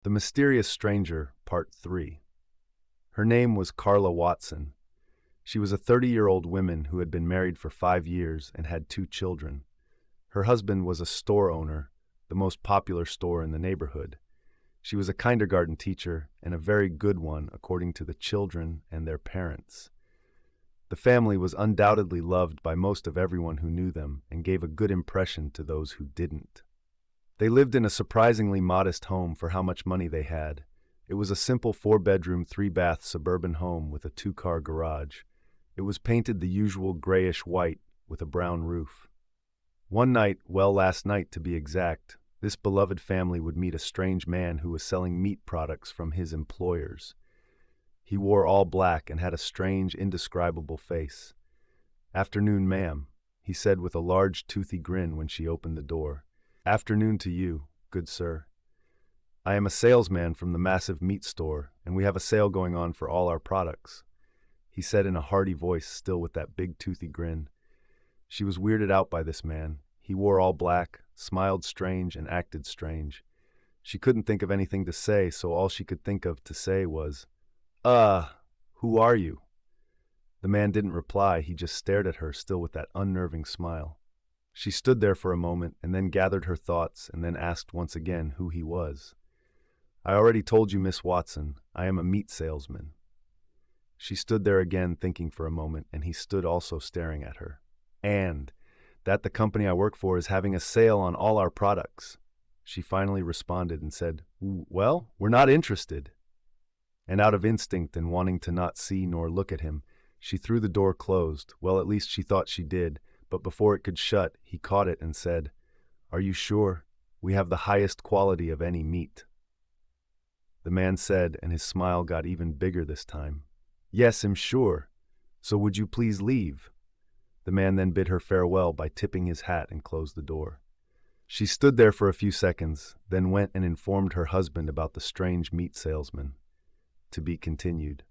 The Mysterious Stranger, Part 3. Her name was Carla Watson. She was a 30-year-old woman who had been married for 5 years and had 2 children. Her husband was a store owner, the most popular store in the neighborhood. She was a kindergarten teacher, and a very good one according to the children and their parents. The family was undoubtedly loved by most of everyone who knew them and gave a good impression to those who didn't. They lived in a surprisingly modest home for how much money they had. It was a simple 4-bedroom, 3-bath suburban home with a 2-car garage. It was painted the usual grayish white with a brown roof. One night, last night to be exact, this beloved family would meet a strange man who was selling meat products from his employers. He wore all black and had a strange, indescribable face. "Afternoon, ma'am," he said with a large, toothy grin when she opened the door. "Afternoon to you, good sir. I am a salesman from the massive meat store, and we have a sale going on for all our products," he said in a hearty voice, still with that big toothy grin. She was weirded out by this man. He wore all black, smiled strange, and acted strange. She couldn't think of anything to say, so all she could think of to say was, who are you?" The man didn't reply, he just stared at her, still with that unnerving smile. She stood there for a moment and then gathered her thoughts and then asked once again who he was. "I already told you, Miss Watson, I am a meat salesman." She stood there again thinking for a moment, and he stood also staring at her. "And that the company I work for is having a sale on all our products." She finally responded and said, "Well, we're not interested." And out of instinct and wanting to not see nor look at him, she threw the door closed. Well, at least she thought she did, but before it could shut, he caught it and said, "Are you sure? We have the highest quality of any meat." The man said, and his smile got even bigger this time, "Yes, I'm sure. So would you please leave?" The man then bid her farewell by tipping his hat and closed the door. She stood there for a few seconds, then went and informed her husband about the strange meat salesman. To be continued.